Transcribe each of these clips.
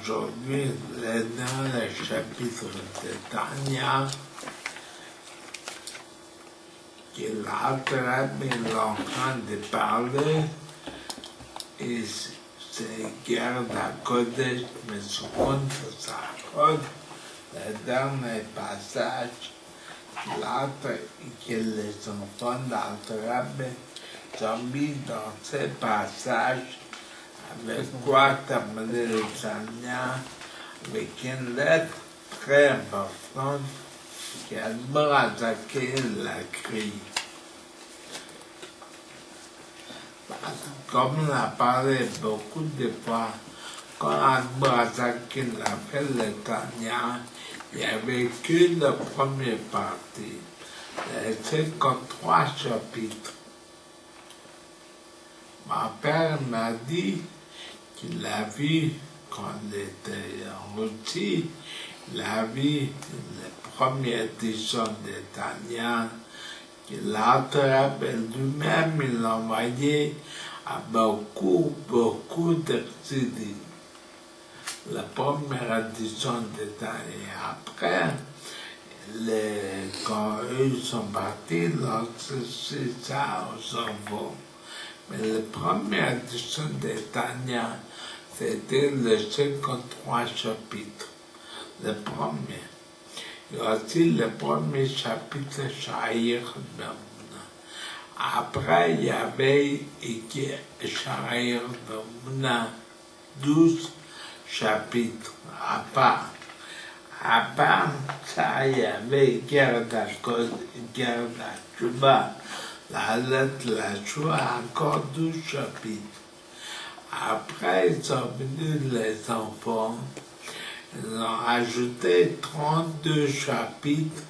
aujourd'hui dans le chapitre de Tania, que l'Alter est en train de parler, et c'est garde à Kodesh, mais ce contre sa code, le dernier passage, l'Alter, que les enfants d'Alter ont mis dans ce passage, avec quoi terminer le Tania, avec une lettre très importante qu'Admorazaki l'a créée. Comme on a parlé beaucoup de fois, quand Admorazaki l'a fait le Tania, il n'y avait que la première partie, les 53 chapitres. Mon père m'a dit qu'il a vu, quand il était en Russie, il a vu la première édition de Tania, que l'auteur lui-même il l'a envoyé à beaucoup de CD. La première édition de Tania. Après, quand eux sont partis, c'est ça au cerveau. Mais la première édition de Tania, c'était les 53 chapitres. Le premier. Et aussi le premier chapitre, Sha'ir B'Amuna. Après, il y avait Sha'ir B'Amuna, 12 chapitres à part. À part ça, il y avait Guerre d'Akod, Guerre d'Achuba. La lettre, la Shoah, encore 12 chapitres. Après, ils sont venus les enfants. Ils ont ajouté 32 chapitres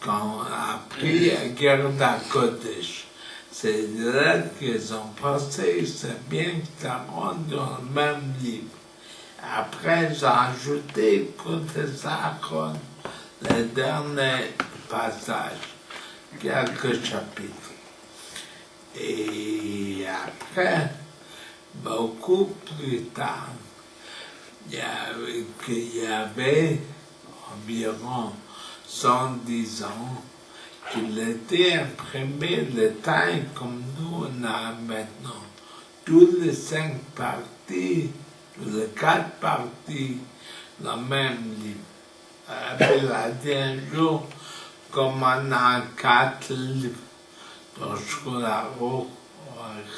qu'on a pris à Guerre d'Akodesh. C'est des lettres qu'ils ont pensé, c'est bien que ça rentre dans le même livre. Après, ils ont ajouté pour des accords les derniers passages, quelques chapitres. Et après, beaucoup plus tard, il y avait environ 110 ans qu'il était imprimé le temps comme nous on a maintenant. Toutes les 5 parties, les 4 parties, dans le même livre. Avec la dernière jour, comme on a 4 livres, dans Shulchan Aruch,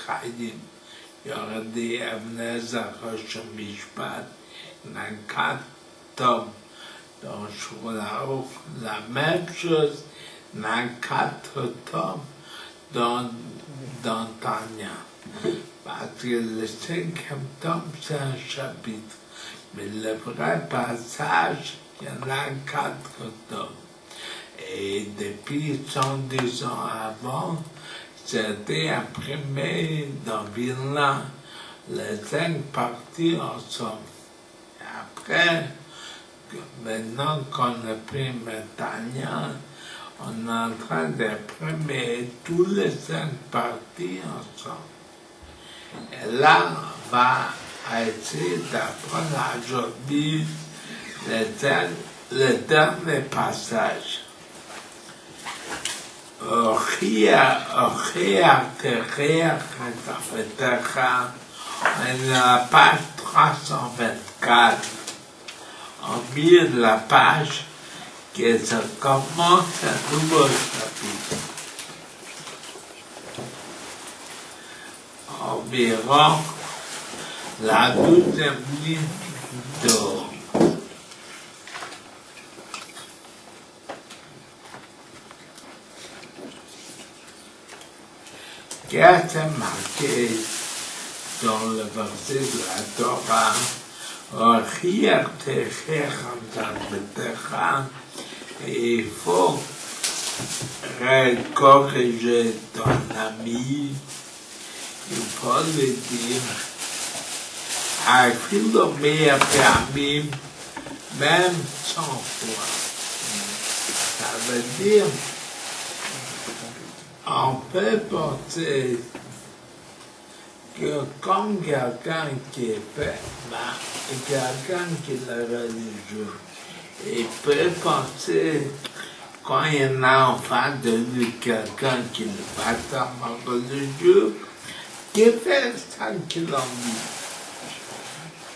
Chaim, il y aurait des Ebenezer, Rosh Mishpat, dans 4 tomes, dans Shulchan Aruch, la même chose, dans 4 tomes, dans Tania. Parce que le 5e tome, c'est un chapitre, mais le vrai passage, il y en a 4 tomes. Et depuis 110 ans avant, c'était imprimé dans Vilna, les 5 parties ensemble. Et après, maintenant qu'on imprime Tania, on est en train d'imprimer toutes les 5 parties ensemble. Et là, on va essayer d'apprendre aujourd'hui le dernier passage. Ochia Terer, on est à la page 324. Au milieu de la page, que ça commence un nouveau chapitre. Environ la 12e ligne d'or. Qu'est-ce marqué dans le verset de la Torah? Et il faut corriger ton ami, il faut lui dire, à Philomé Péamim, même 100 fois. Ça veut dire, on peut penser que comme quelqu'un qui est fait, quelqu'un qui est religieux, il peut penser, quand il y en a en face de lui quelqu'un qui n'est pas tellement religieux, qui fait ça qu'il en dit.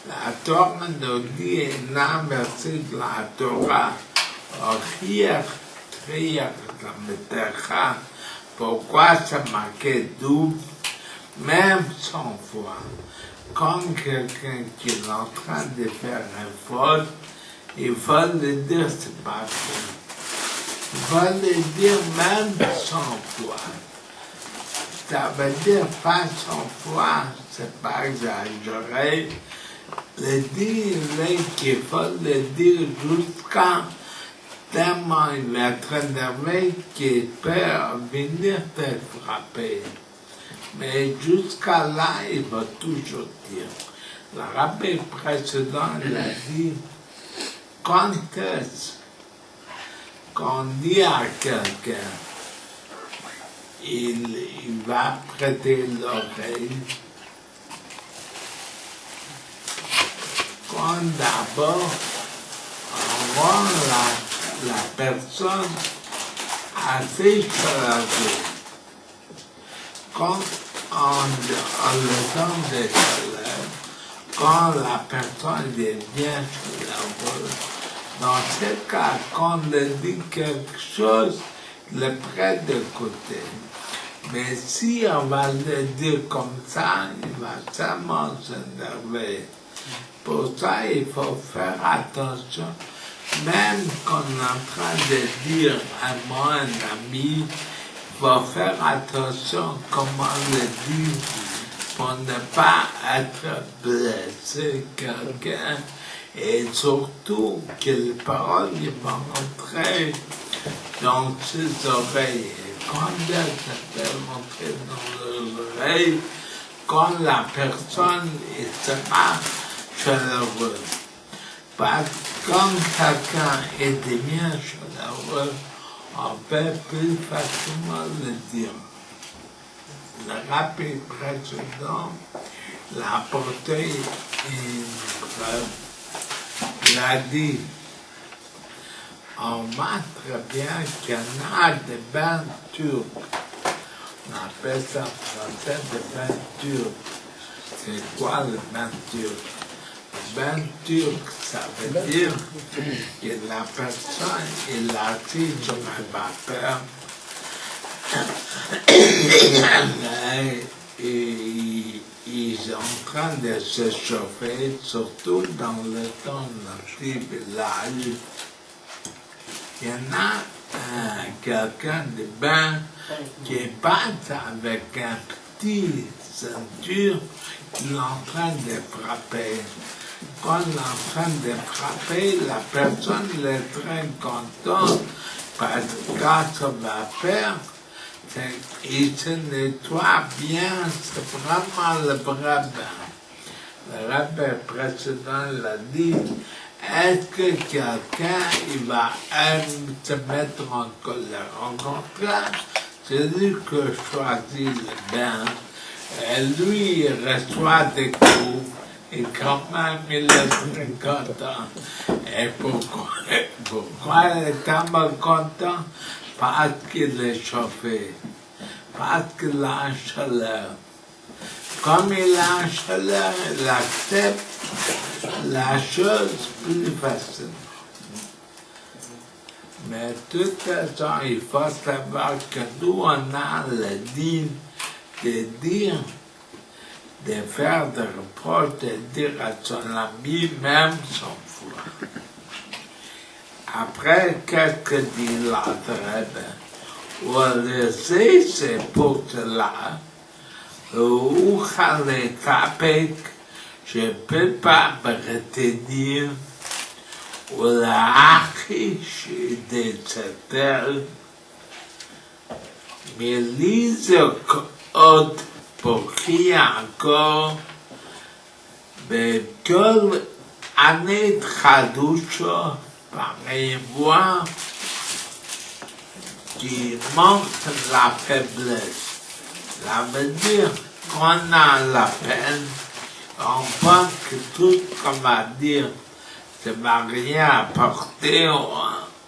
La Torah nous dit un verset de la Torah, pourquoi c'est marqué double, même 100 fois. Quand quelqu'un qui est en train de faire une faute, il faut le dire, c'est pas fait. Il faut le dire même 100 fois. Ça veut dire pas 100 fois, c'est pas exagéré. Le dire, qu'il faut le dire jusqu'à tellement il va être énervé qu'il peut venir te frapper. Mais jusqu'à là, il va toujours dire. Le rabbin précédent l'a dit, quand est-ce qu'on dit à quelqu'un, il va prêter l'oreille, quand d'abord on rend la personne assez chaleureuse. Quand on le donne des chaleurs, quand la personne devient chaleureuse, dans ce cas, quand on lui dit quelque chose, le prête de côté. Mais si on va le dire comme ça, il va tellement s'énerver. Pour ça, il faut faire attention. Même quand on est en train de dire à moi, un ami, il faut faire attention comment le dire pour ne pas être blessé quelqu'un et surtout que les paroles vont rentrer dans ses oreilles. Quand elles se rentrer dans les oreilles, quand la personne sera chaleureuse. Parce que quand quelqu'un est bien chaleureux, on peut plus facilement le dire. Le rabbin précédent l'a apporté une preuve. Il a dit, on voit très bien qu'il y en a des bains turcs. On appelle ça en français des bains turcs. C'est quoi le bain turc? Le bain turc, ça veut dire que la personne est assise sur un vapeur et ils sont en train de se chauffer, surtout dans le temps de notre village. Il y en a quelqu'un de bain qui passe avec un petit ceinture qu'il est en train de frapper. Quand il est en train de frapper, la personne est très contente parce que quand ça va faire, il se nettoie bien, c'est vraiment le vrai bain. Le rabbin précédent l'a dit, est-ce que quelqu'un il va se mettre en colère? Au contraire, c'est lui qui choisit le bain. Et lui, il reçoit des coups. Et quand même, il est très content. Et pourquoi il est tellement content? Parce qu'il est chauffé. Parce qu'il a une chaleur. Comme il a une chaleur, il accepte la chose plus facilement. Mais de toute façon, il faut savoir que nous, on a le digne de dire, de faire des reproches, de dire à son ami, même son foi. Après, qu'est-ce que dit l'autre? Ou le sait, c'est pour cela. Ou je ne peux pas me retenir. Ou la hache de cette mais lise עוד פורחי encore בכל année חדושו pareille voix qui montre la faiblesse. Ça veut dire, qu'on a la peine, on pense que tout ce qu'on va dire, ça ne va rien apporter,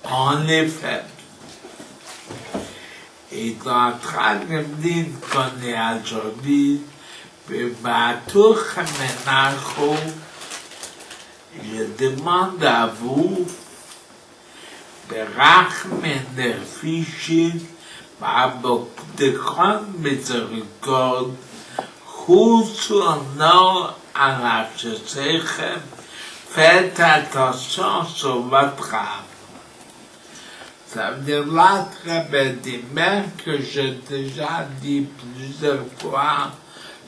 on est faible. Et dans le train de dire qu'on est aujourd'hui, tout ménage, je demande à vous de ramener fichiers par beaucoup de grande miséricorde, nous à la chaussée, faites attention sur votre âme. Ça veut dire là, très belle des mains que j'ai déjà dit plusieurs fois,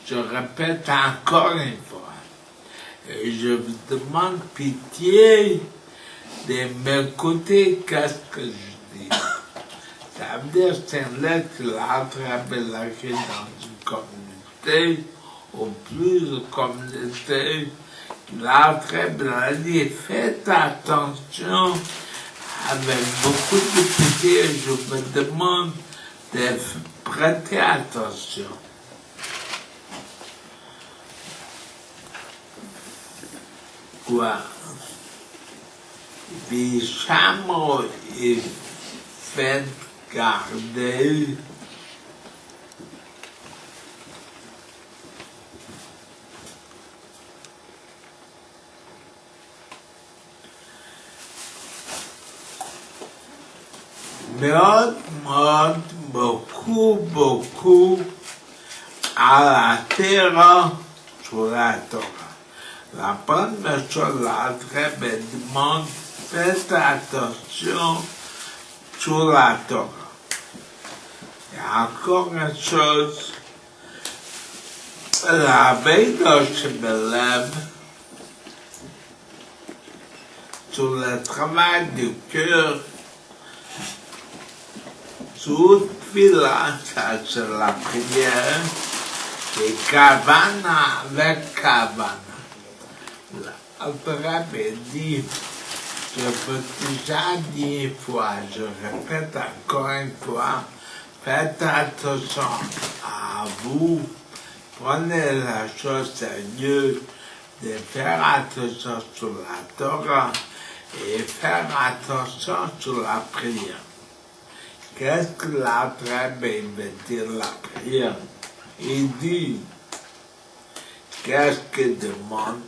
je répète encore une fois. Et je vous demande pitié de m'écouter qu'est-ce que je dis. Ça veut dire que c'est une lettre là, très belle dans une communauté, ou plusieurs communautés, là, très belle dit, faites attention. Avec beaucoup de pitié, je vous demande de prêter attention. Quoi? Les chambres et faites garder. Beaucoup à la terre sur la Torah. La première chose, la très belle demande, faites attention sur la Torah. Il y a encore une chose, la veille de Shebelev, sur le travail du cœur, toute village, c'est la prière, et Kavana avec Kavana. L'Alter dit, je peux déjà dire une fois, je répète encore une fois, faites attention à vous, prenez la chose sérieuse de faire attention sur la Torah et faire attention sur la prière. Qu'est-ce que l'Alter veut dire la prière? Il dit, qu'est-ce qu'il demande?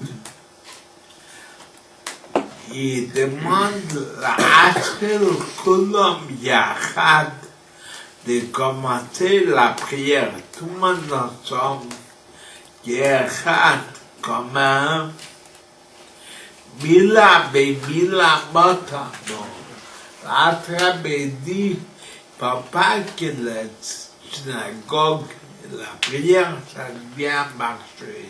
Il demande la Ashkel Kulam Yachad de commencer la prière, tout le monde ensemble, Yachad comme un Mila Mila Motamo. L'Alter dit, papa que la synagogue, la prière, ça vient marcher.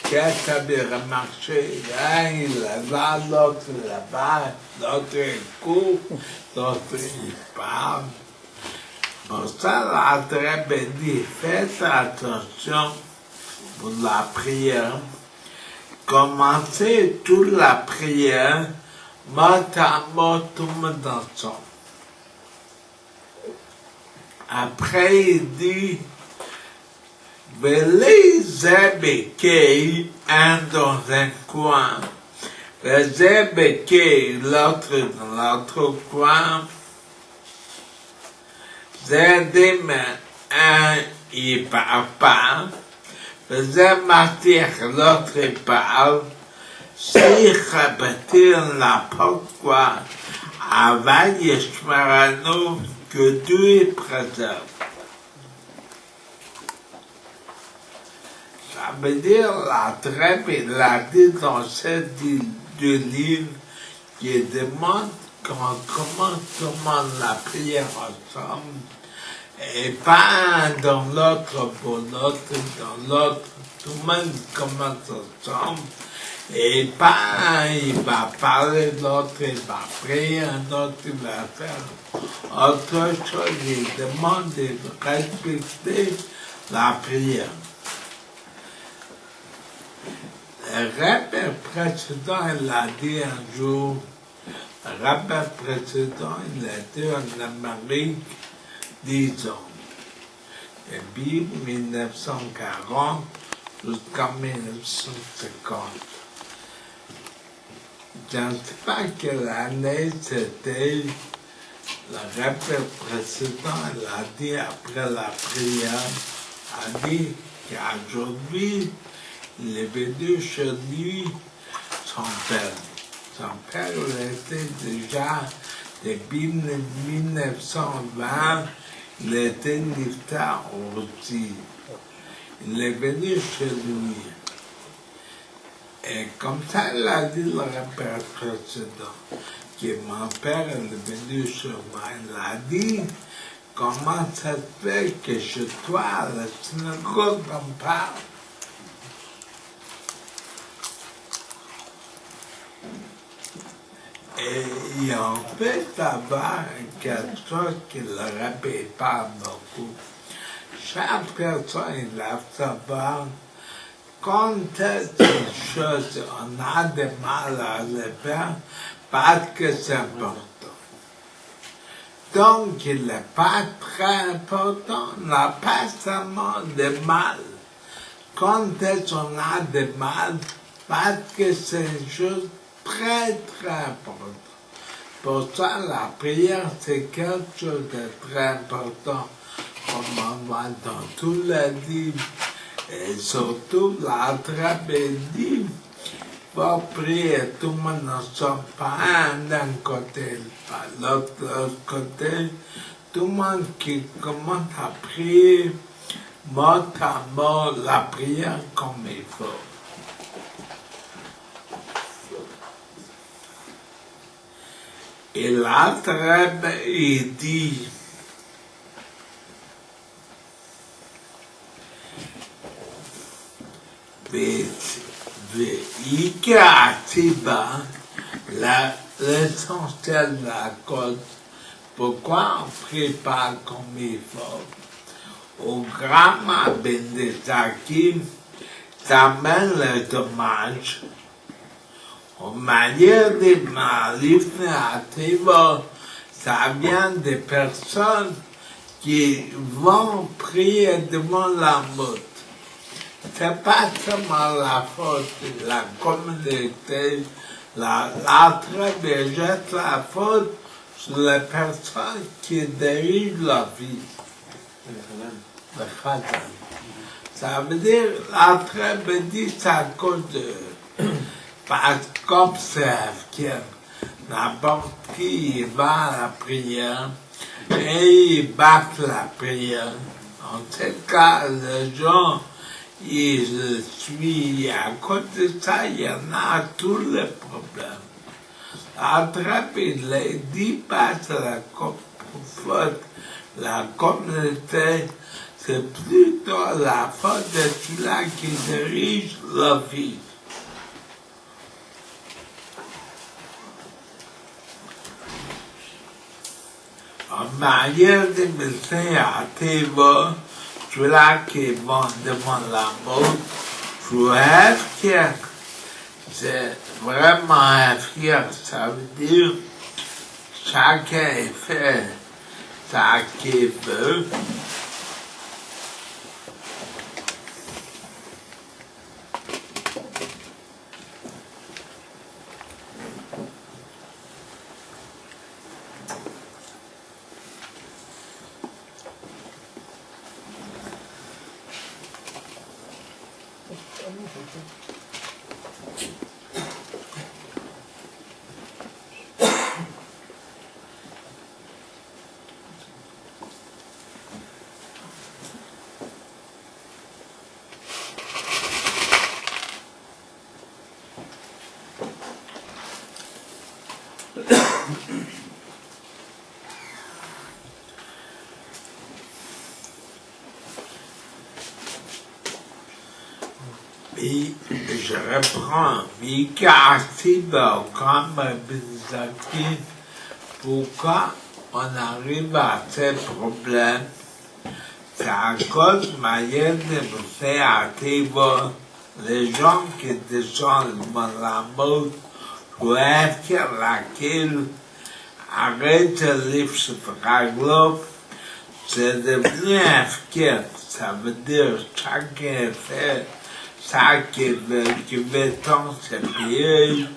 Qu'est-ce que ça veut marcher? Il est là, l'autre là-bas, l'autre écoute, l'autre il parle. Pour ça, l'Alter dit, faites attention pour la prière. Commencez toute la prière, mot à mot, tout le monde ensemble. Après, il dit, Belezebeke, un dans un coin, Belezebeke, l'autre dans l'autre coin, Zedem, un, il parle pas, Zematir, l'autre il parle, si repetir la pourquoi, avant Yeshmarano, que Dieu est présent. Ça veut dire la trêve, il a dit dans cette deux livres qui demande comment commence la prière ensemble et pas dans l'autre pour l'autre, dans l'autre, tout le monde commence ensemble et pas il va parler, l'autre il va prier, un autre il va faire autre chose, il demande de respecter la prière. Le rabbin précédent, il a dit un jour, le rabbin précédent, il a dit en Amérique, disons, et puis 1940 jusqu'en 1950. Je ne sais pas quelle année c'était, le rappel précédent, elle a dit après la prière, a dit qu'aujourd'hui, il est venu chez lui son père. Son père était déjà, depuis 1920, il était niftar aussi. Il est venu chez lui. Et comme ça, il a dit le rappel précédent, que mon père est venu chez moi. Il a dit, comment ça se fait que chez toi, à la synagogue, on parle? Et en fait, avoir quelque chose qui ne le rappelle pas beaucoup. Chaque personne doit savoir quand est une chose, on a du mal à le faire parce que c'est important. Donc, il n'est pas très important, on n'a pas seulement de mal. Quand est-ce qu'on a de mal parce que c'est une chose très, très importante. Pour ça, la prière, c'est quelque chose de très important, comme on voit dans tous les livres, et surtout la tragédie. Pour prier, tout le monde ne sort pas d'un côté, pas l'autre côté. Tout le monde qui commence à prier, mot à mot, la prière comme il faut. Et la trêve, il dit, l'essentiel de la cause, pourquoi on ne prie pas comme il faut. Au Grama Bendezakim, ça mène les dommages. Aux manières des manifestations, ça vient des personnes qui vont prier devant la mort. C'est pas seulement la faute de la communauté, la très jette la faute sur les personnes qui dirigent leur vie. Le Khazan. Ça veut dire, la très dit c'est à cause de... Parce qu'observe que n'importe qui va à la prière et il bat la prière. En ce cas, les gens, ils suivent. À cause de ça, il y en a tous les problèmes. Attraper les 10 passes à la faute, la communauté, c'est plutôt la faute de celui-là qui dirige leur vie. En manière de médecin à Théba, ceux-là qui vont devant la mort, faut être fier. C'est vraiment être fier, ça veut dire chacun fait ça qu'il veut. Et je reprends Mika Akiba comme Bizaki. Pourquoi on arrive à ces problèmes? C'est à cause de manière de me faire Akiba. Les gens qui descendent dans la mode doivent faire laquelle arrête le livre sur Raglob, c'est devenu un fier. Ça veut dire chacun fait ça qu'il veut dans ce pays.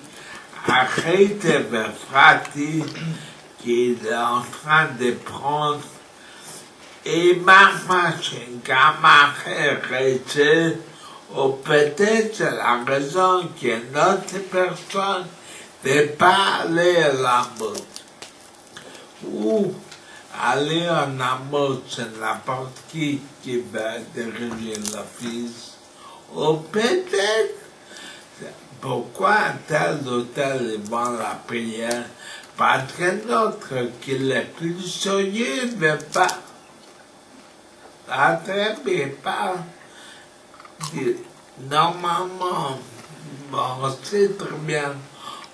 Arrête de frati qu'il est en train de prendre. Et maman, c'est un gamin arrêté. Ou peut-être c'est la raison que notre personne ne pas aller à la mode. Ou aller en amour, c'est n'importe qui va diriger l'office. Ou peut-être, pourquoi tel ou tel est bon la prière? Parce que notre qui est plus sérieux ne veut pas. Attraper pas. Normalement, on sait très bien,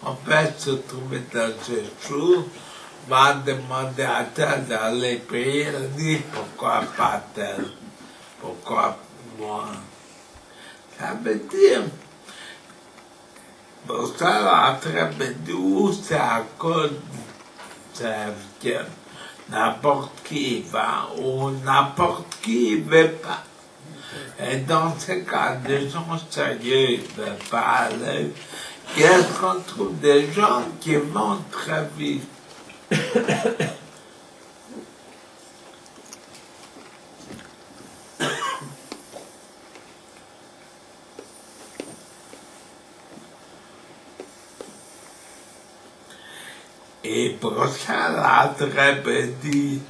on peut se trouver dans ce jour, va demander à tel d'aller prier, il dit pourquoi pas tel, pourquoi moi. Ça veut dire, pour ça, la tragédie, c'est à cause que n'importe qui va ou n'importe qui ne veut pas. Et dans ce cas, des gens sérieux ne veulent pas aller. Qu'est-ce qu'on trouve des gens qui vont très vite? Et pour ça, la tragédie,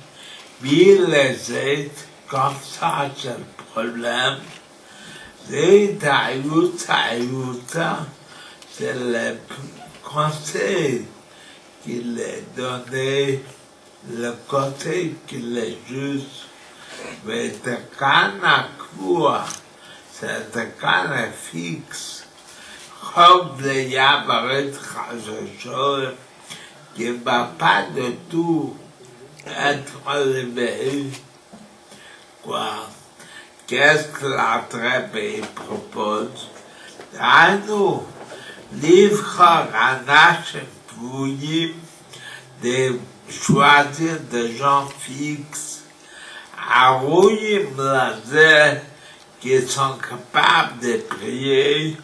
il les aide, comme ça, c'est le problème. Les Taïouta, c'est le conseil qu'il est donné, le conseil qu'il est juste. Mais de canne quoi, c'est de canne fixe. Comme il y a quelque chose qui ne va pas de tout être élevé. Quoi? Qu'est-ce que la trappe propose? À nous, livre un âge pour de choisir des gens fixes, à rouiller blazer qui sont capables de prier,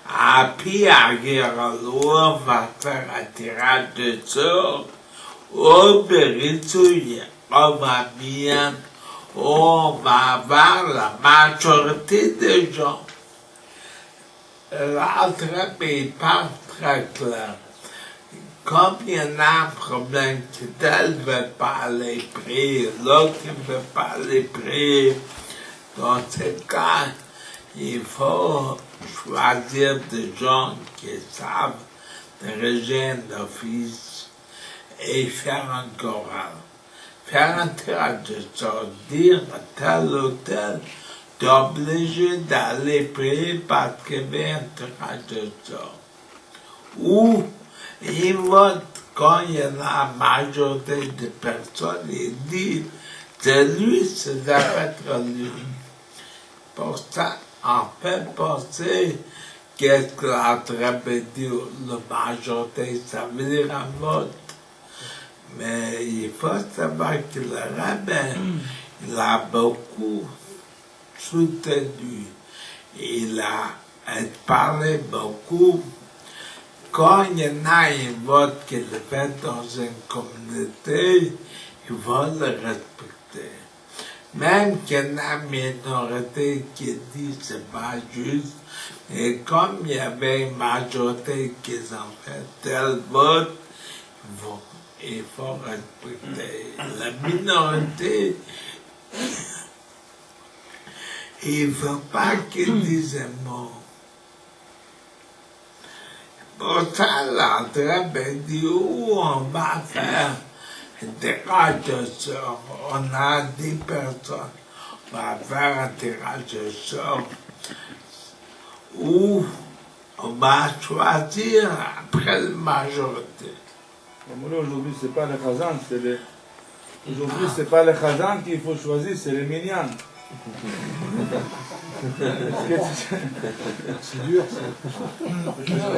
à puis à l'eau va faire un tirage de sort, au béritouille, on va bien. On va avoir la majorité des gens. L'autre n'est pas très clair. Comme il y en a un problème que tel ne veut pas aller prier, l'autre ne veut pas aller prier, dans ce cas, il faut choisir des gens qui savent diriger un office et faire un choral. Faire un tirage de sort, dire à tel ou tel, tu es obligé d'aller prier parce qu'il y a un tirage de sort. Ou il vote quand il y a la majorité de personnes, il dit c'est lui, ça doit être lui. Pour ça, on peut penser qu'est-ce que la tragédie, la majorité, ça veut dire un vote. Mais il faut savoir que le rabbin, il a beaucoup soutenu. Il a parlé beaucoup. Quand il y en a un vote qu'il fait dans une communauté, il faut le respecter. Même qu'il y en a une minorité qui dit que ce n'est pas juste, et comme il y avait une majorité qui ont fait tel vote, il faut respecter la minorité. Il ne faut pas qu'ils disent un mot. Pour ça, l'entrée dit où on va faire des tirages de sort. On a 10 personnes. On va faire un tirage de sort où on va choisir après la majorité. Aujourd'hui, c'est pas le Khazan, c'est les... Aujourd'hui, c'est pas le Khazan qu'il faut choisir, c'est les Minyan. C'est dur, ça.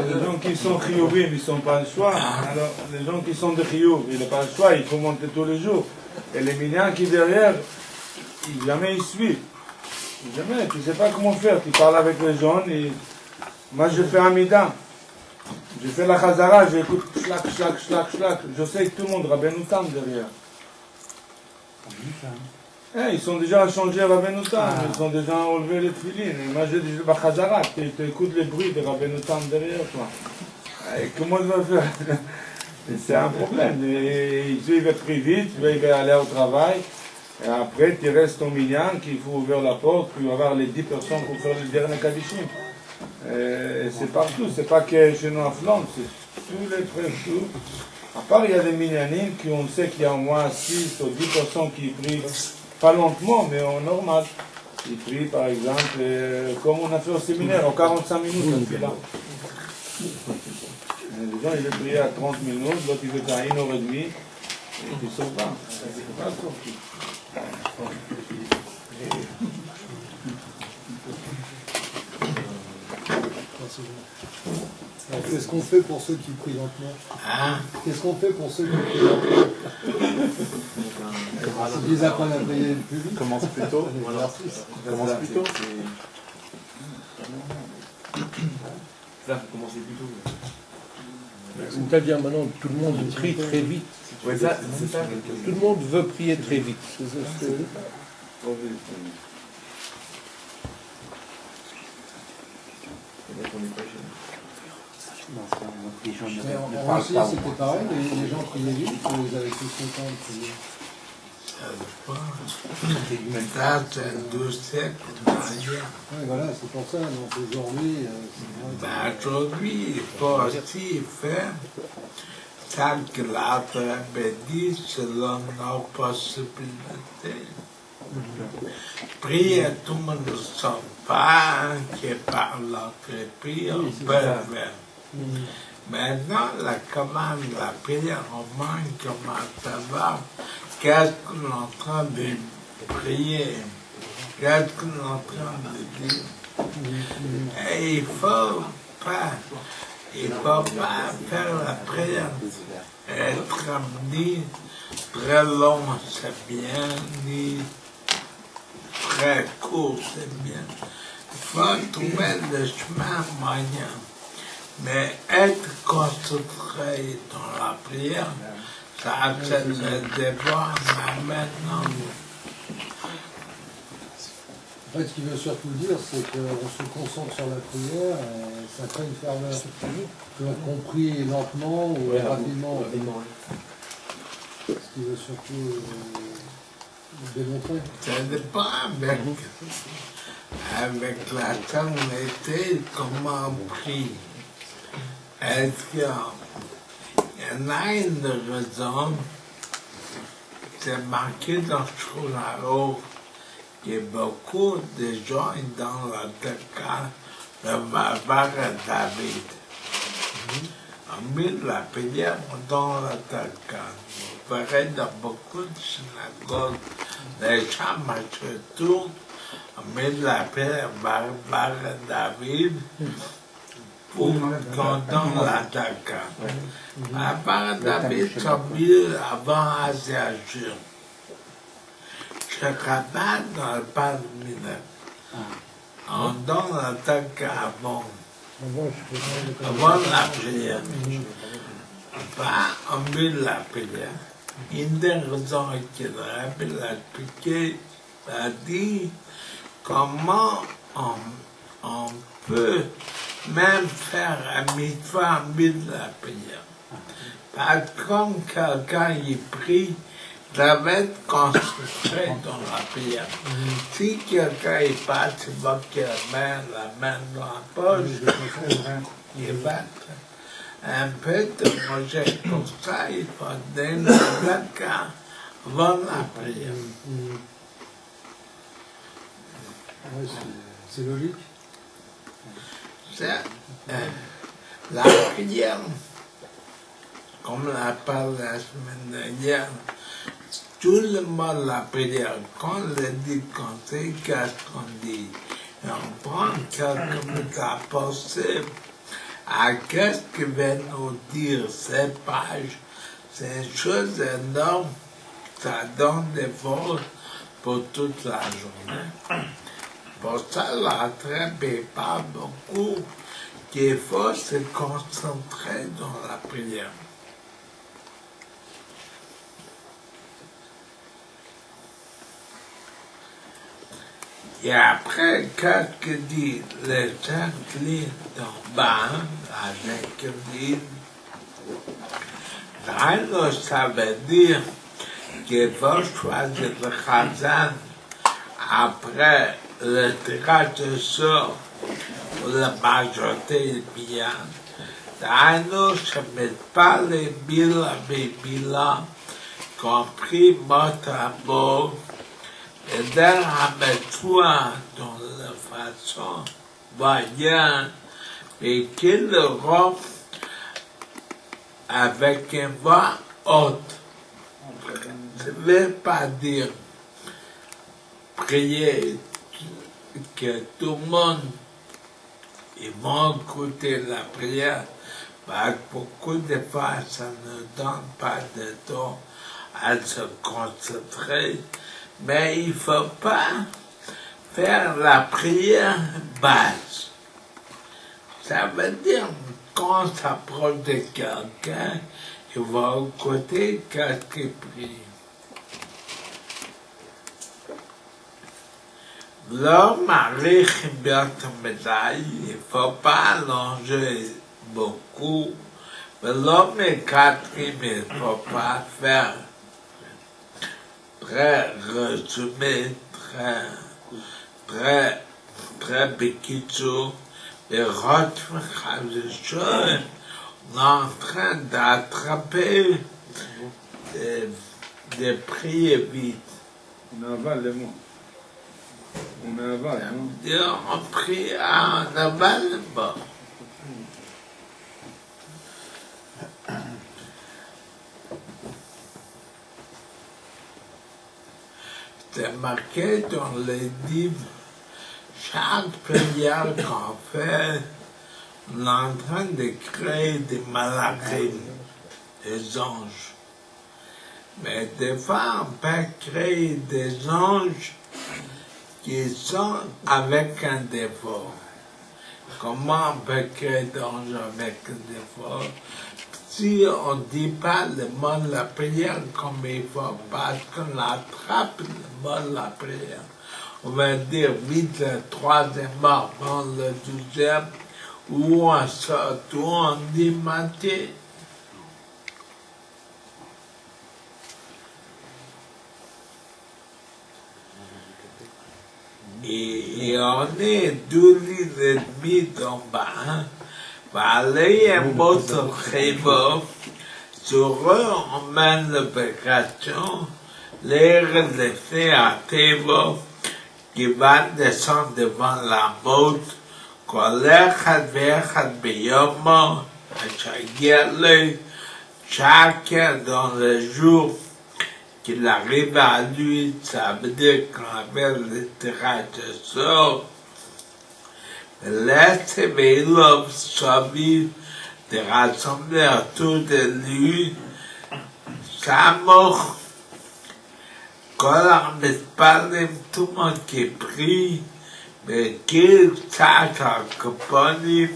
Les gens qui sont Chiyuvim, ils n'ont pas le choix. Alors, les gens qui sont de Chiyuv, ils n'ont pas le choix, il faut monter tous les jours. Et les mignons qui derrière, jamais ils suivent. Jamais, tu ne sais pas comment faire. Tu parles avec les jeunes et moi je fais un midin. Je fais la chazara, j'écoute chlac, chlac, chlac, chlac. Je sais que tout le monde, Rabbeinu Tam derrière. Ils sont déjà changés à Rabbeinu Tam, ils ont déjà enlevé les filines. Et moi je dis, la chazara, tu écoutes les bruits de Rabbeinu Tam derrière toi. Et comment je vais faire? C'est un problème. Et il va très vite, il va aller au travail. Et après, tu restes au minyan, qu'il faut ouvrir la porte, puis avoir les 10 personnes pour faire le dernier kadishim. C'est partout, c'est pas que chez nous à Flandre, c'est tous les frères, tout. À part, il y a des minyanim qui on sait qu'il y a au moins 6 ou 10 personnes qui prient, pas lentement, mais en normal. Ils prient, par exemple, comme on a fait au séminaire, en 45 minutes, là. Les gens, ils veulent prier à 30 minutes, l'autre, il veut à 1h30, et ils ne sortent pas. C'est pas sorti. Qu'est-ce qu'on fait pour ceux qui prient lentement? Qu'est-ce qu'on fait pour ceux qui prient lentement? Ils apprennent à prier plus vite. Commence plus tôt. Commence plus tôt. Là, faut commencer plus tôt. C'est-à-dire maintenant tout le monde prie très vite. Ouais, ça, c'est ça. Tout le monde veut prier très vite. Mais en Russie, c'était pareil, les gens priaient vite, ils avaient tous le temps de prier. Ça, c'est 12 siècles derrière. Oui, voilà, c'est pour ça. Donc aujourd'hui, Aujourd'hui, il faut aussi faire ça que l'autre avait dit selon nos possibilités. Prier, tout le monde ne sort pas, qui parle l'autre prière, on peut faire. Maintenant, la commande, la prière romaine commence à voir qu'est-ce qu'on est en train de prier, qu'est-ce qu'on est en train de dire. Et il faut pas faire la prière, être ni très long, c'est bien, ni très court, c'est bien. Il faut trouver le chemin moyen. Mais être concentré dans la prière, ça c'est le devoir maintenant. en fait, ce qu'il veut surtout dire, c'est qu'on se concentre sur la prière, et ça crée une ferveur. Donc on prie lentement ou rapidement. Ce qu'il veut surtout démontrer. Ça dépend avec la tonalité, comment on prie. Est-ce qu'il y en a une raison, c'est marqué dans le Shulchan qu'il y a beaucoup de gens dans la Taka, le Mavar David. On met la prière dans la Taka. Vous verrez dans beaucoup de synagogues, les gens marchent tout, on met la prière Mavar David. Pour dans la Taka. Avant David, c'est mieux avant Azerjur. Je rabat dans le Palmina. On donne la Taka avant la prière. On met la prière. Une des raisons que le Rabbi l'a expliqué, a dit comment on peut même faire un mitzvah en milieu de la prière. Parce que quand quelqu'un y prie, ça va être concentré dans la prière. Si quelqu'un y passe, il va qu'il met la main dans la poche, il va un peu de manger. Pour ça, il faut donner quelqu'un avant la prière. Ouais, c'est logique. La prière, comme on a parlé la semaine dernière, tout le monde la prière. Quand on le dit comme c'est, qu'est-ce qu'on dit? Et on prend quelques minutes à penser à qu'est-ce que va nous dire ces pages. C'est une chose énorme ça donne des forces pour toute la journée. Pour ça, l'entraîne n'est pas beaucoup. Ce qu'il faut se concentrer dans la prière. Et après, quand il dit les jacquelines d'en bas, avec l'île, ça veut dire qu'il faut choisir le Khazan après le tirage de sort pour la majorité des biens. D'ailleurs, je ne mets pas les bilans compris mot à mot, et d'ailleurs, à mettre toi dans la façon voyant, et qu'il le rend avec une voix haute. Je ne vais pas dire prier que tout le monde ils vont écouter la prière, parce que beaucoup de fois ça ne donne pas de temps à se concentrer, mais il ne faut pas faire la prière basse. Ça veut dire quand on s'approche de quelqu'un, il va écouter quelqu'un prie. L'homme arrive bien de médaille, il ne faut pas allonger beaucoup, mais l'homme est quatrième, il ne faut pas faire très résumé, très béquito, et retrouver les choses, on est en train d'attraper des prières vite. On avale les mots. On avale, non? On prie en aval, bon. C'est marqué dans les livres, chaque prière qu'on fait, on est en train de créer des malachim, des anges. Mais des fois, on peut créer des anges qui sont avec un défaut. Comment on peut créer des anges avec un défaut? Si on ne dit pas le mot de la prière comme il faut, parce qu'on attrape le mot de la prière, on va dire vite le troisième mot, avant le deuxième, ou on sort, ou on dit moitié. Et on est 2 litres et demi d'en bas. Hein? Aller un mot sur Chebo, sur eux on mène l'opération, les laisser à Tebo, qui va descendre devant la mode, colère ve'echad beyomo, chacun dans le jour qu'il arrive à lui, ça veut dire qu'on avait le tirage de sort. Laisse Vélov Saviv de rassembler autour de lui, sa mort, quand on parle tout le monde qui prie, mais qu'il sache en compagnie,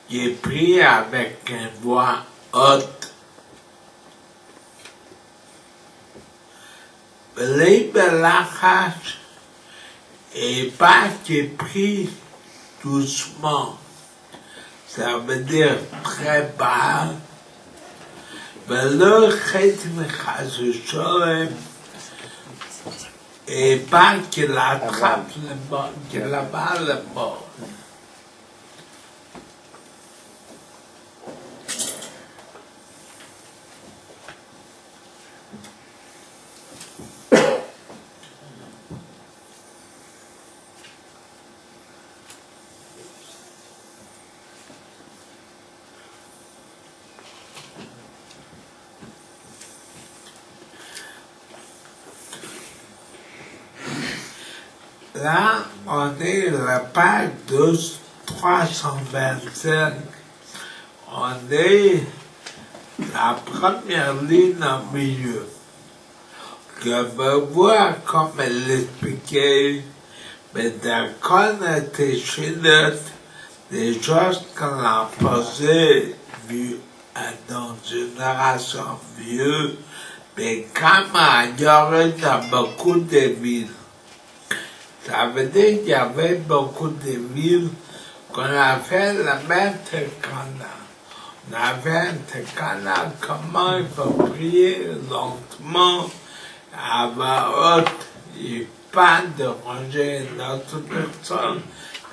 qui prie avec une voix haute. Les belachas, et pas qui prie doucement, ça veut dire très bas, mais le rythme et pas qu'il attrape le mot, qu'il avale le mot. Là, on est la page 325. On est la première ligne au milieu. Je veux voir comme elle l'expliquait, mais quand on était chez nous, les choses qu'on a posées, vues dans une génération vieux, mais comme il y aurait dans beaucoup de villes. Ça veut dire qu'il y avait beaucoup de villes qu'on a fait le même tekana. On avait un tekana, comment il faut prier lentement, à voix haute, et pas déranger notre personne,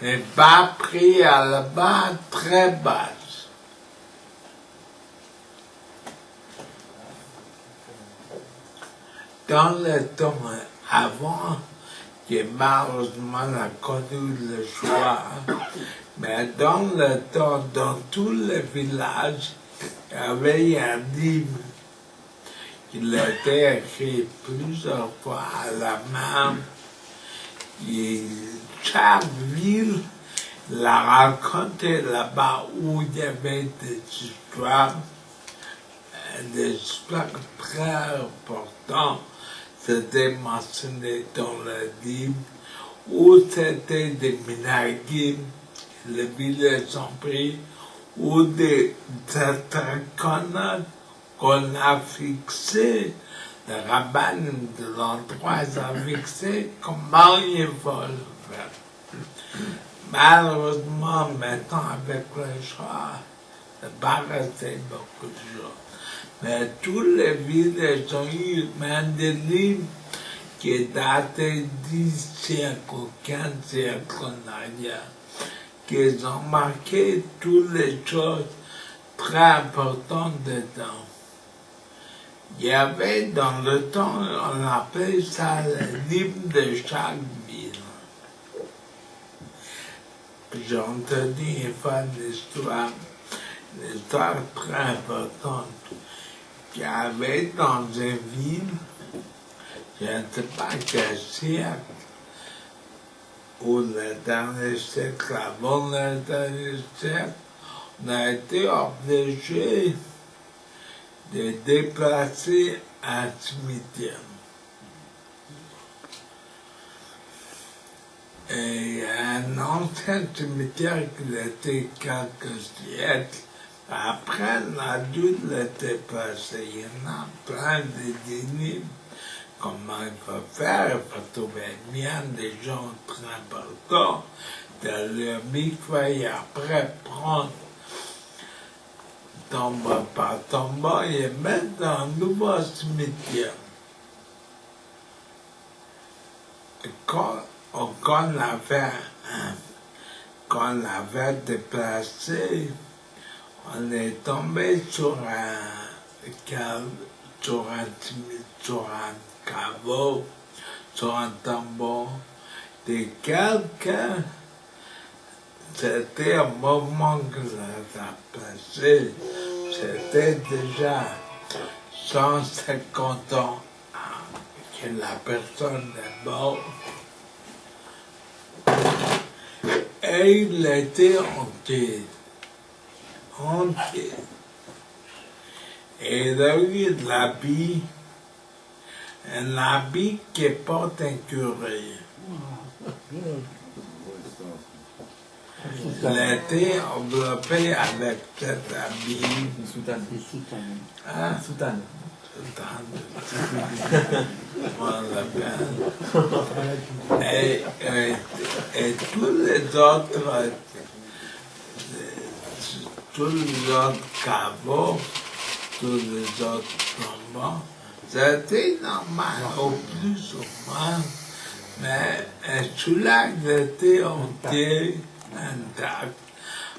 et pas prier à la bas très basse. Dans le temps avant, qui malheureusement a connu le choix, mais dans le temps, dans tous les villages, il y avait un hymne qui était écrit plusieurs fois à la main. Et chaque ville l'a raconté là-bas où il y avait des histoires très importantes. C'était mentionné dans le livre, où c'était des minagim, les villages ont pris, ou des traconats qu'on a fixés, le rabbin de l'endroit a fixé comment ils veulent faire. Malheureusement, maintenant, avec le choix, il n'est pas resté beaucoup de jours. Mais tous les villages ont eu même des livres qui dataient 10 siècles ou 15 siècles en arrière, qui ont marqué toutes les choses très importantes dedans. Il y avait dans le temps, on appelait ça le livre de chaque ville. J'ai entendu une fois une histoire très importante. Qu'il y avait dans une ville, je ne sais pas quel siècle, ou le dernier siècle, avant le dernier siècle, on a été obligé de déplacer un cimetière. Et un ancien cimetière qui était quelques siècles, après, on a dû le déplacer. Il y en a plein de dîners. Comment il faut faire? Il faut trouver bien des gens très importants de leur mikvah et après prendre tombeau par tombeau et mettre dans un nouveau cimetière. Quand on avait déplacé, on est tombé sur un caveau, sur un tombeau de quelqu'un. C'était un moment que ça a passé. C'était déjà 150 ans que la personne est morte. Et il était entier. Et il a eu un habit qui porte un curé. Il a été enveloppé avec cet habit. Une soutane. Hein? Soutane. On l'appelle. Et tous les autres caveaux, tous les autres tombeaux, c'était normal, au plus ou moins, mais celui-là, il était entier, intact,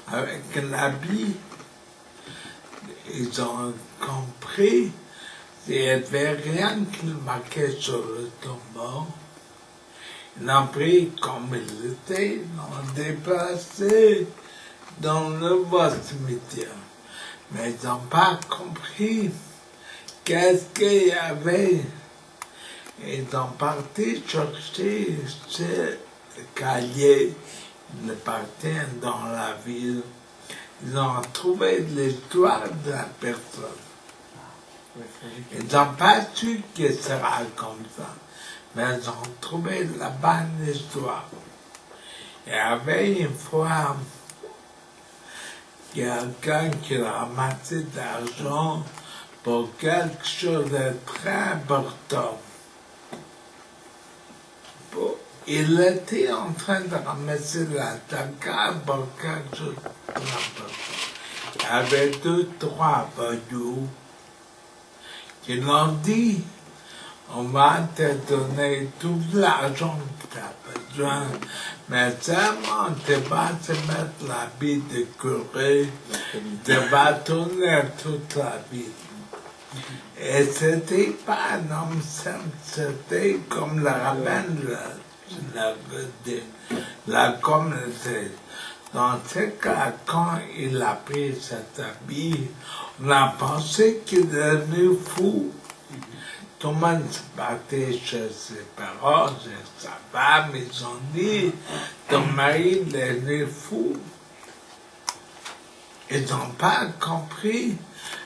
avec un habit. Ils ont compris qu'il n'y avait rien qui marquait sur le tombeau. Ils l'ont pris comme il était, ils l'ont déplacé dans le cimetière. Mais ils n'ont pas compris qu'est-ce qu'il y avait. Ils ont parti chercher ce cahier, ils partaient dans la ville. Ils ont trouvé l'histoire de la personne. Ils n'ont pas su que ce sera comme ça, mais ils ont trouvé la bonne histoire. Il y avait une fois quelqu'un qui a ramassé de l'argent pour quelque chose de très important. Il était en train de ramasser la taca pour quelque chose d'important. Il y avait 2-3 voyous qui l'ont dit, on va te donner tout l'argent que tu as besoin, mais seulement tu vas te mettre l'habit de curé, tu vas tourner toute la vie. Et c'était pas un homme simple, c'était comme le rabbin l'avait dit, la communauté. Dans ce cas, quand il a pris cet habit, on a pensé qu'il est devenu fou. Tout le monde se battait chez ses parents, chez sa femme, ils ont dit, ton mari est devenu fou. Ils n'ont pas compris.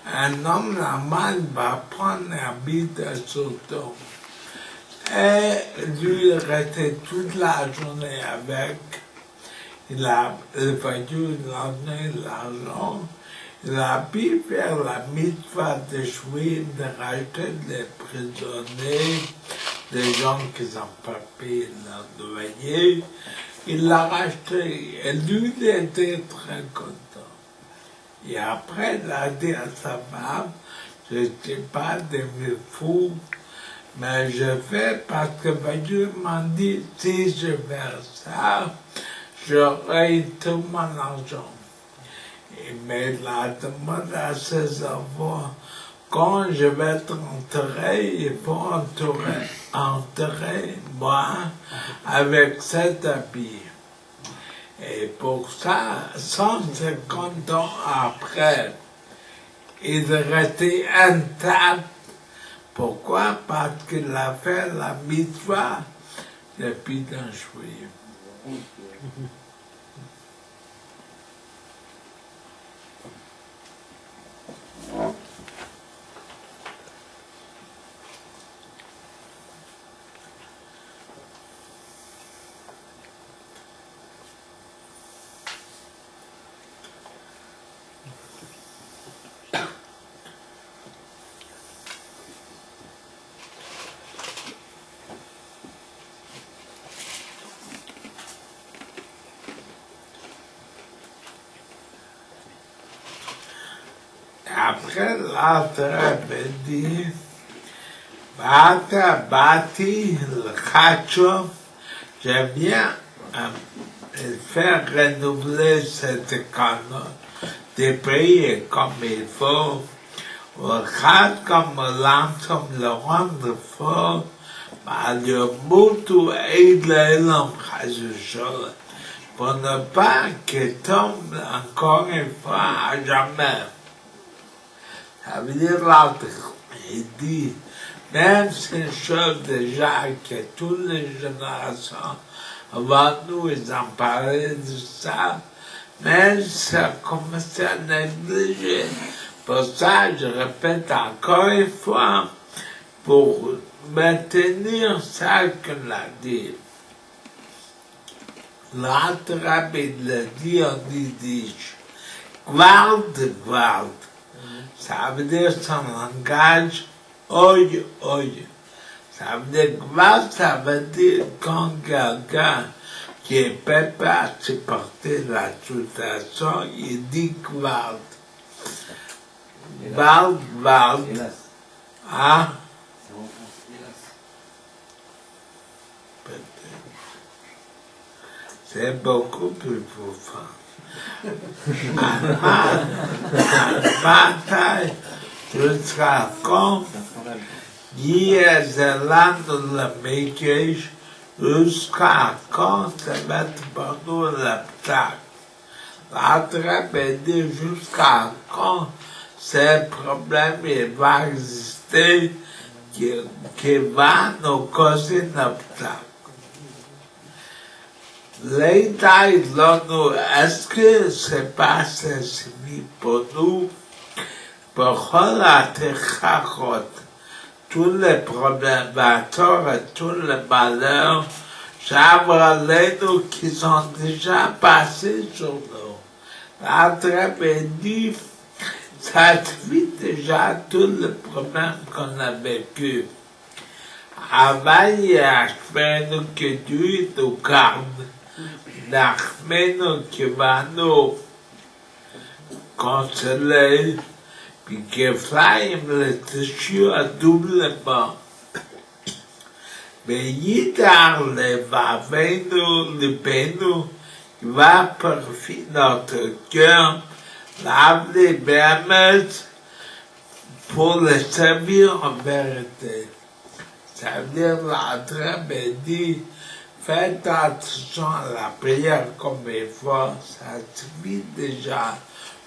Un homme normal va prendre un habit de sultan. Et lui, il restait toute la journée avec. Le voyou, il a donné l'argent. Il a pu faire la mitzvah de jouer, de racheter des prisonniers, des gens qui n'ont pas payé leur loyer. Il l'a racheté. Et lui, il était très content. Et après, il a dit à sa femme, je ne suis pas devenu fou, mais je fais parce que Dieu m'a dit, si je fais ça, j'aurai tout mon argent. Mais il a demandé à ses enfants, quand je vais être enterré, il faut enterrer moi avec cet habit. Et pour ça, 150 ans après, il est resté intact. Pourquoi? Parce qu'il a fait la mitzvah depuis d'un juillet. Après, l'autre avait dit, Bata Bati, le Khacho, je viens faire renouveler cette canon, des prix comme il faut, le Khat comme l'ensemble le rendre fort, le Moutou et l'Elam Khazouchol, pour ne pas qu'il tombe encore une fois à jamais. Ça veut dire l'autre, il dit, même c'est une chose déjà que toutes les générations avant nous, ils en parlaient de ça, mais ça a commencé à négliger. Pour ça, je répète encore une fois, pour maintenir ça qu'on a dit. L'autre rabbi l'a dit en yiddish, Gwald. Ça veut dire son langage, oye. Ça veut dire Gwald, ça veut dire quand quelqu'un qui est prêt à supporter la situation, il dit Gwald. Gwald. Ah? C'est beaucoup plus profond. Bataille jusqu'à quand Zelande le métier jusqu'à quand se mettre pour nous le ptac. La trappe dit jusqu'à quand ce problème il va exister qui va nous causer le ptac. L'État, est-ce que c'est pas assez fini pour nous, בכל התחרות, tous les problèmes, et tous les malheurs, j'avoue nous qui sont déjà passés sur nous. La tragédie, ça suit déjà tous les problèmes qu'on a vécu. Availle Achmenu que Dieu nous garde, l'Achmenu qui va nous consoler, puis que Flaim le tissu à doublement. Mais Yidar le Vavenu, le Benu, il va purifier notre cœur, lave les bémets pour le servir en vérité. Ça veut dire la tragédie, faites attention à la prière comme il faut, ça suffit déjà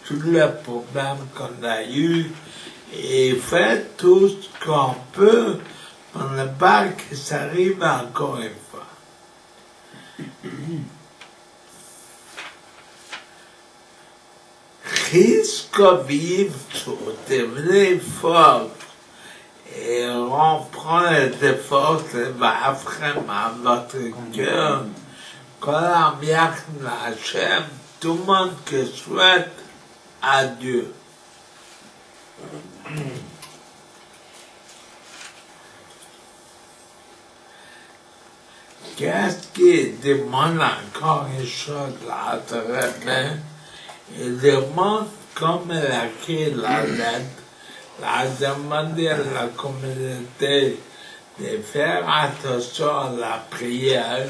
tous les problèmes qu'on a eus et faites tout ce qu'on peut pour ne pas que ça arrive encore une fois. Risque vivre sur devenir fort et reprend des forces va vraiment votre cœur. Quand la Hachem, tout le monde que souhaite à Dieu. Qu'est-ce qui demande encore une chose là, il demande comme elle a créé la lettre, a demandé à la communauté de faire attention à la prière.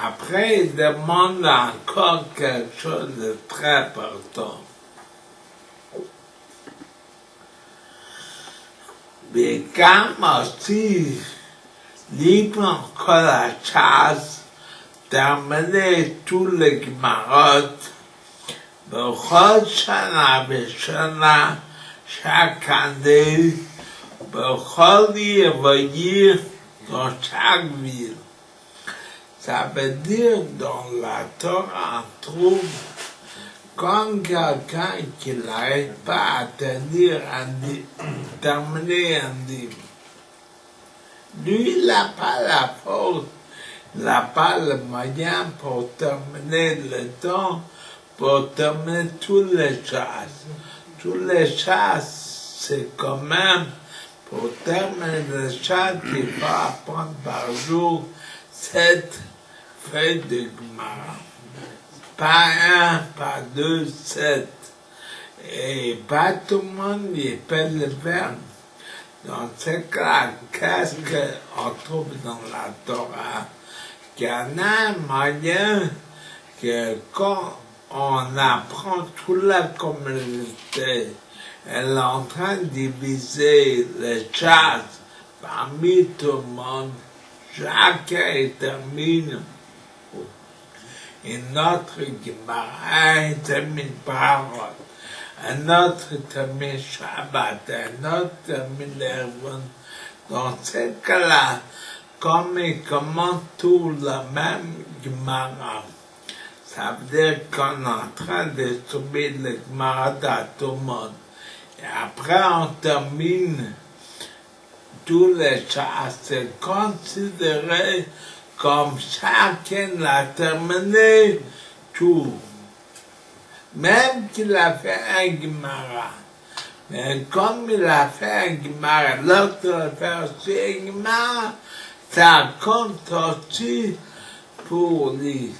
Après, il demande encore quelque chose de très important. Mais comme aussi, libre encore la chasse, terminer tous les Gemarotes, בכל שנה ושנה, chaque année, בכל עיר ועיר, dans chaque ville. Ça veut dire dans la Torah, on trouve quand quelqu'un qui n'arrive pas à tenir terminer un dîme, lui, il n'a pas la force, il n'a pas le moyen pour terminer le temps, pour terminer toutes les chasses. Toutes les chasses, c'est quand même, pour terminer les chasses, il faut apprendre par jour 7 feuilles de Gemara. Pas 1, pas 2, 7. Et pas tout le monde il peut le faire. Dans ce cas, qu'est-ce qu'on trouve dans la Torah? Qu'il y en a un moyen que quand on apprend toute la communauté, elle est en train de diviser les chasses parmi tout le monde. Chacun termine une autre Gemara, un termine parole, un autre termine Shabbat, un autre termine l'Erwan. Dans ce cas-là, comme ils commentent tout la même Gemara, ça veut dire qu'on est en train de subir le Gemara à tout le monde. Et après, on termine tous les chasses. C'est considéré comme chacun l'a terminé tout. Même qu'il a fait un Gemara. Mais comme il a fait un Gemara, l'autre a fait aussi un Gemara, ça compte aussi pour lui.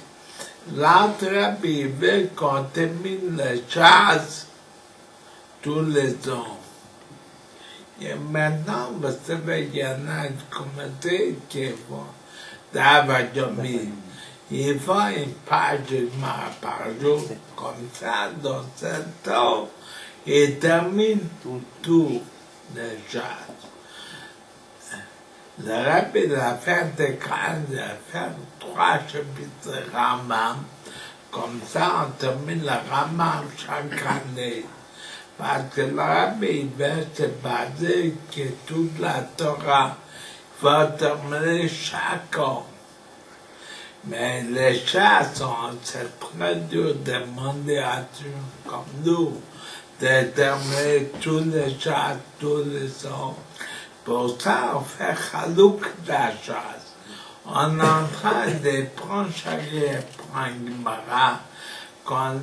L'autre Bible qu'on termine les chasses tous les ans. Et maintenant, vous savez, il y en a une communauté qui vont d'Avadomi. Il faut une page de Gemara par jour, comme ça, dans 7 ans, et termine tout les chasses. Le Rabbi de la fin des crânes, il a fait 3 chapitres Rambam. Comme ça, on termine le Rambam chaque année. Parce que le Rabbi veut se baser que toute la Torah va terminer chaque an. Mais les chasses, c'est très dur de demander à Dieu comme nous. déterminer tous les chats, tous les sons. Pour ça, on fait chalouk de la chasse. On est en train de prendre chacun prend une Gemara. Quand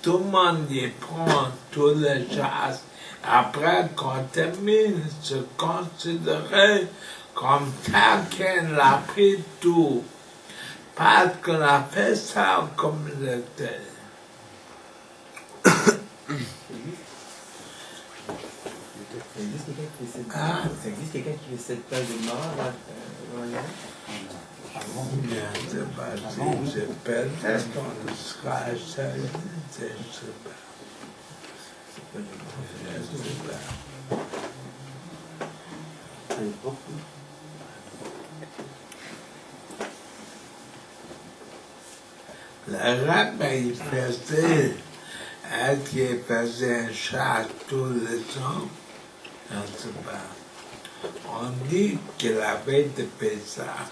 tout le monde y prend tous les chats, après qu'on termine, se considérer comme quelqu'un l'a pris tout. Parce qu'on a fait ça en communauté. Ça existe quelqu'un qui fait cette page de Gemara là dans la Gemara? Je sais pas si je peux être on sera seul, je sais pas. Je sais pas. Le rabbin, il faisait, qu'il faisait un chat tous les ans, je ne sais pas. On dit qu'il avait de Pessah,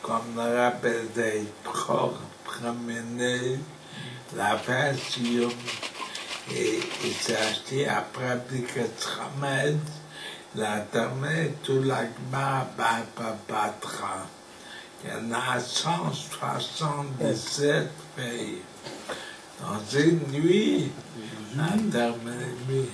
comme le rabbin des promener la version, et il s'est acheté après Bliketramel, la terminé tout l'agma Batra. Il y en a 177 pays. Dans une nuit, la terminé.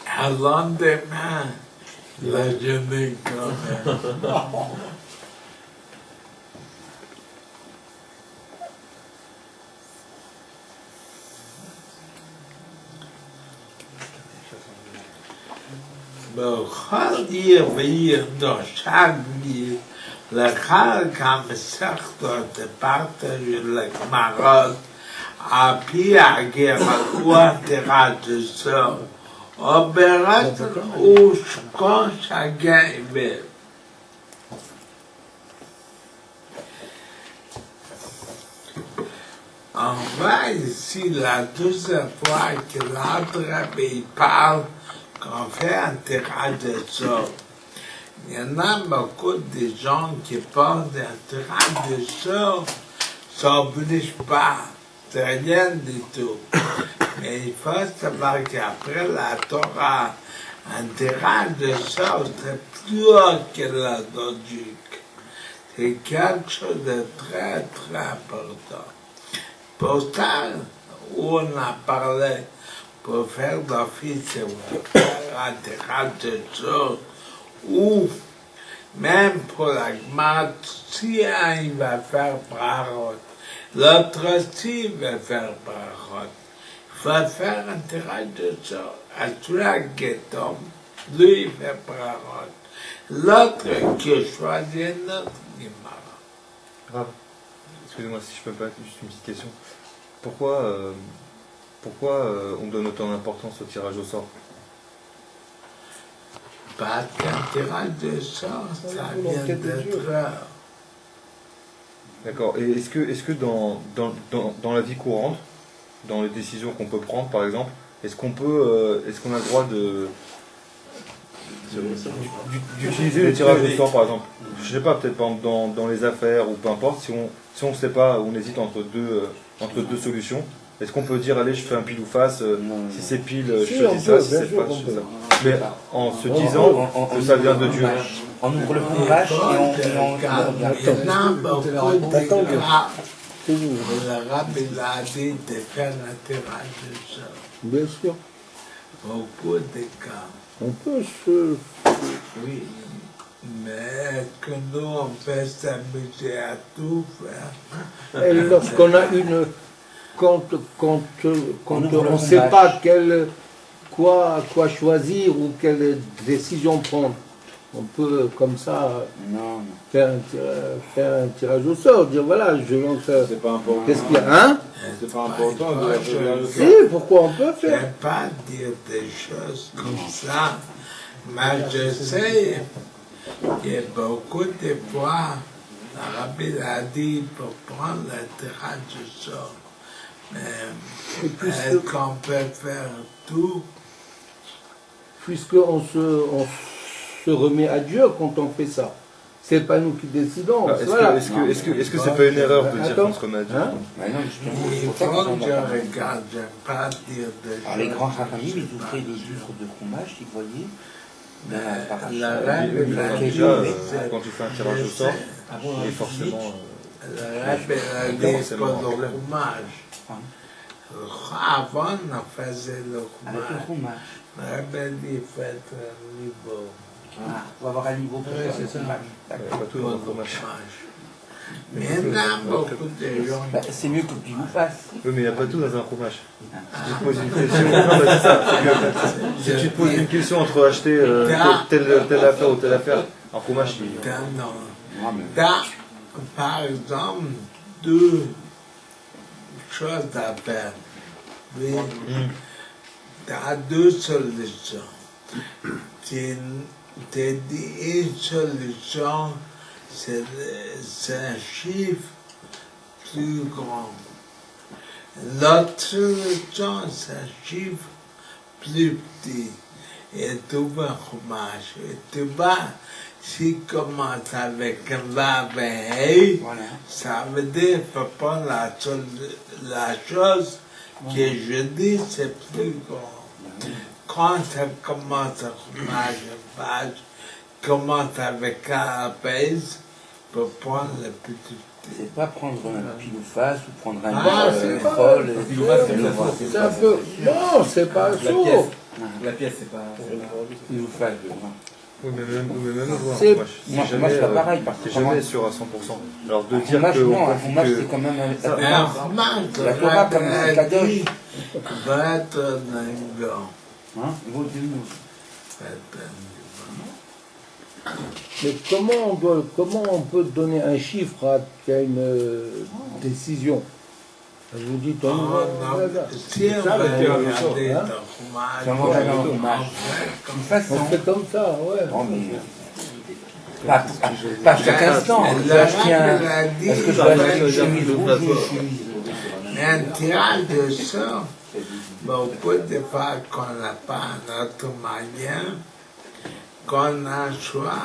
À lendemain, la journée quand même. בכל עיר ועיר דורשת לי לאחר כמסכתות דיברת לגמרות על פי הגרוע דרדסו או ברצון ושכון שגבר. On va ici la deuxième fois que l'autre rabbi parle qu'on fait un terrain de sort. Il y en a beaucoup de gens qui parlent d'un terrain de sort, ça n'oblige pas, c'est rien du tout. Mais il faut savoir qu'après la Torah, un terrain de sort, c'est plus haut que la logique. C'est quelque chose de très, très important. Pour ça, où on a parlé, pour faire l'office ou faire un terrain de sort, ou même pour la gmat, si un il va faire parole, l'autre aussi va faire parole. Il faut faire un terrain de sort. À celui qui tombe, lui il fait parole. L'autre qui choisit notre Gemara. Rav, excusez-moi si je peux me permettre juste une petite question. Pourquoi on donne autant d'importance au tirage au sort? Parce qu'un tirage de sort, ça vient d'être. D'accord. Et est-ce que dans la vie courante, dans les décisions qu'on peut prendre par exemple, est-ce qu'on a le droit d'utiliser le tirage au sort par exemple? Je sais pas, peut-être par exemple dans les affaires ou peu importe, si on ne sait pas, on hésite entre deux solutions, est-ce qu'on peut dire allez je fais un pile ou face, si c'est pile je choisis ça, si c'est face je choisis ça. Mais en se disant que ça vient de Dieu. On ouvre le fourrage et on Le rabbi a dit de faire un tirage de sort. Bien sûr. Beaucoup de cas. On peut se... Oui. Mais que nous, on peut s'amuser à tout faire. Et lorsqu'on a une... Quand on ne sait pas quoi choisir ou quelle décision prendre, on peut comme ça faire un tirage au sort, dire voilà, je lance... C'est pas important. Qu'est-ce qu'il y a, hein? C'est pas important de Si, pourquoi on peut Je ne faire? vais pas dire des choses comme ça, mais je sais qu'il y a beaucoup de fois, le rabbi a dit pour prendre le tirage du sort. Mais est-ce qu'on peut faire tout? Puisqu'on se remet à Dieu quand on fait ça. c'est pas nous qui décidons. Alors, Voilà. est-ce que c'est pas une erreur de dire Attends. ce qu'on a dit? Hein? Mais non, justement, c'est Il pour ça faut qu'on que en je a parlé. regarde, j'aime pas dire des Alors, les choses grands que rachamim, je ils sais ouvraient pas des dire. livres de fromage, ils voyaient dans la La paracha. reine Oui, l'a mais dit, déjà, c'est- quand tu fais un tirage au sort, il est forcément. la reine a dit forcément pas un le problème. fromage. Avant, on faisait le Avec le fromage. fromage. La reine dit faites un niveau. Ah, on va avoir un niveau pour faire le fromage. Pas D'accord. tout dans le fromage. Maintenant, beaucoup de gens Bah, c'est mieux que tu nous fasses. Oui, mais il n'y a pas tout dans un fromage. Si tu te poses une question, non, mais c'est ça. C'est que si tu te poses une question entre acheter telle affaire ou telle affaire, un fromage, non. Ah, mais T'as, par exemple, deux choses à faire. Oui. T'as deux solutions. T'as dit une solution, c'est un chiffre plus grand. L'autre solution, c'est un chiffre plus petit. Et tu vas un fromage. Et tu vas, si tu commences avec un vavet, voilà. ça veut dire que faut pas la chose que je dis, c'est plus grand. Quand ça commence à fromage, vache, commence avec un apaise, pour prendre le petit. C'est pas prendre un pile ou face ou prendre un Ah, c'est pas- folle. pile ou face, comme ça, C'est un peu. Non, c'est pas La chaud. pièce. La pièce, c'est pas. Pile ou face. oui, mais même voir un C'est- fromage. Moi, c'est pas pareil. Parce que C'est jamais sûr à 100%. Alors de un dire fromage, que. non, un fromage, c'est quand même Un la fromage, La Torah, comme c'est Kadosh. va être un gant. Hein, il vaut Dieu nous. Va être un Mais comment on peut donner un chiffre à une décision? Je vous dis, ton gant. Si on ça, va le tirage au sort, regarder hein. ton fromage, Si on va regarder un fromage. comme Une façon. On fait comme ça, ouais. Non, mais. Pas chaque instant. Je vais acheter un. Est-ce que je vais acheter une chemise rouge ou une chemise. Mais un tirage de sort, beaucoup de fois qu'on n'a pas un autre moyen, qu'on a un choix.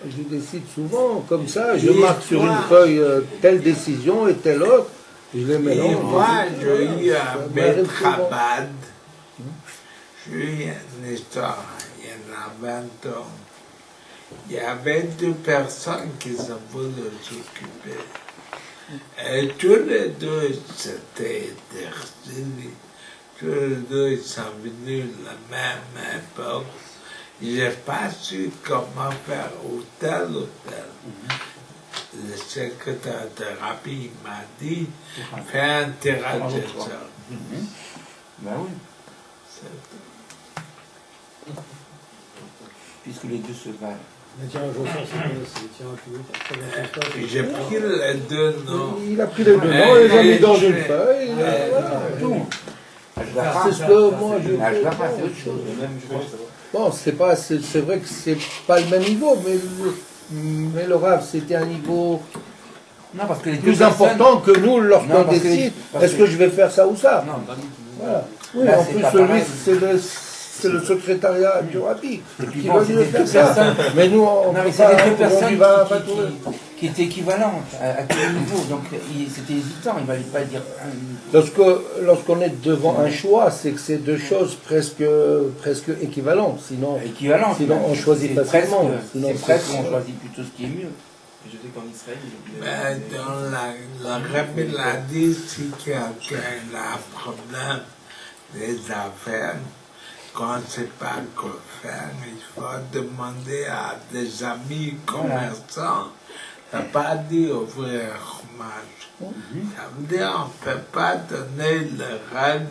Je décide souvent comme ça, je Et marque sur toi? une feuille telle décision et telle autre, je les Et mélange. moi, j'ai eu un Ça bête m'arrive souvent. Chabad. J'ai eu une histoire, il y en a 20 ans. Il y avait deux personnes qui s'en voulaient s'occuper. Et tous les deux s'étaient intercédés. Tous les deux ils sont venus de la même époque. J'ai pas su comment faire ou tel. Le secrétaire de thérapie m'a dit, fais un tirage de sort. Ben oui. C'est- Puisque les deux se valent. Le tirage au sort, c'est quoi? C'est le tirage plus haut. Comment ça se passe? J'ai pris les deux noms. Il a pris les deux noms, il les a mis dans une feuille. Voilà. Tout. C'est ce que moi je Ah, je fais. vais pas faire autre chose. Bon, c'est vrai que c'est pas le même niveau, mais le Rav, c'était un niveau Non, parce que les deux plus personnes- important que nous Non, lorsqu'on parce que les- décide. parce Est-ce que je vais faire ça ou ça? Non, pas du tout. Voilà. Oui, Là, en c'est plus, pas celui, pareil. c'est le secrétariat du Rabbi Et puis qui bon, va c'est lui des faire deux ça. personnes. Mais nous, on Non, mais peut c'est les pas, deux on personnes y va pas trouver. qui étaient équivalentes à quel niveau. Donc c'était hésitant, il ne valait pas dire Lorsqu'on est devant un choix, c'est que c'est deux choses presque équivalentes. Sinon, équivalent. on choisit C'est facilement. presque, Sinon, c'est presque, on choisit plutôt ce qui est mieux. Je sais qu'en Israël, Ben, dans la Rabbi l'a dit, si quelqu'un a un problème des affaires, qu'on ne sait pas quoi faire, il faut demander à des amis commerçants. Ça ne veut pas dire ouvrir un fromage. Ça veut dire qu'on ne peut pas donner les règles.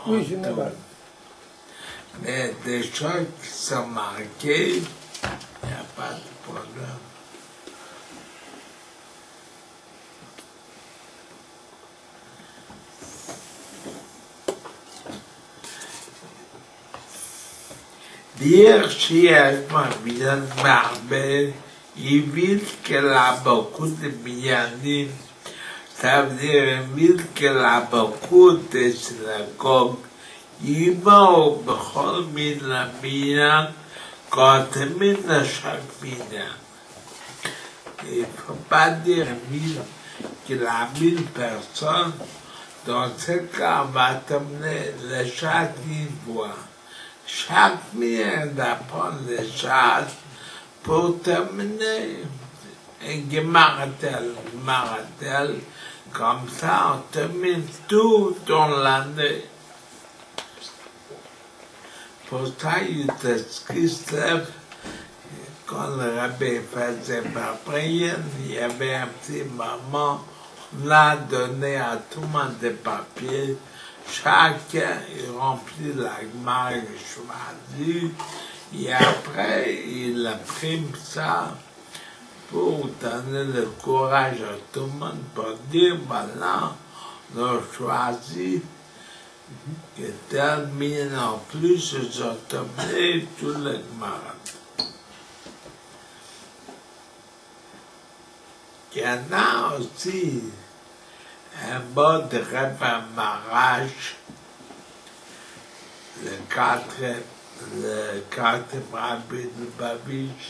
en Oui, tout. général. Mais des choses qui sont marquées, il n'y a pas de problème. Dire si elle vient de Marbella, il ville qu'elle a beaucoup de Minyanim. Ça veut dire une ville qu'elle a beaucoup de synagogues. Il va au Bechol Minyan, quand tu termines chaque minute, il ne faut pas dire 1000, qu'il a 1000 personnes. Dans ce cas, on va terminer le chaque niveau. Chaque minute d'apprendre les choses pour terminer. Et Gemaratel, comme ça, on termine tout dans l'année. Pour ça, il était Christophe, quand le rabbi faisait ma prière, il y avait un petit moment, on a donné à tout le monde des papiers, chacun il remplit la Gemara, il choisit, et après il imprime ça pour donner le courage à tout le monde pour dire, voilà, on a choisi que tel mine en plus, ils ont terminé tous les Gemara. Il y en a aussi un mot de Rebbe-Marash, le quatrième rabbi de Babich,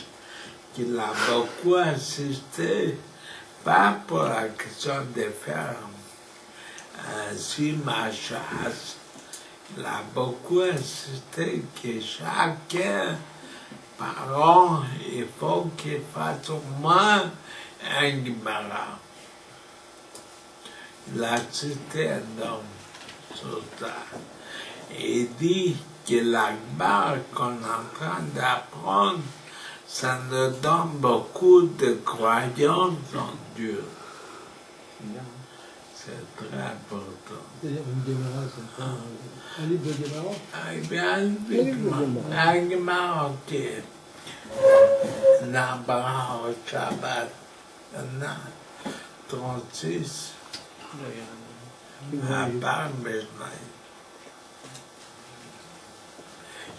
qui l'a beaucoup insisté, pas pour la question de faire ma chasse, il a beaucoup insisté que chacun, par an, il faut qu'il fasse au moins un Gemara. Il a cité un homme sur ça. Et il dit que la Gemara qu'on est en train d'apprendre, ça nous donne beaucoup de croyance en Dieu. C'est très important. C'est-à-dire une Gemara, c'est pas un livre de Gemara? Eh bien, un Gemara qui est Nabara au Shabbat, il y en a 36. À part Mishnah.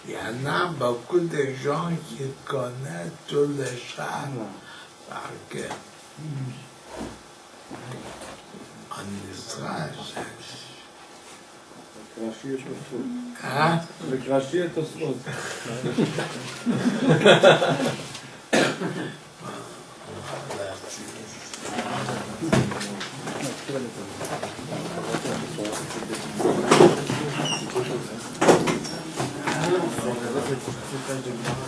Il y en a beaucoup de gens qui connaissent tous les chats par cœur. En Israël, hein? Le Rashi et Tosfot. Cette page de Gemara.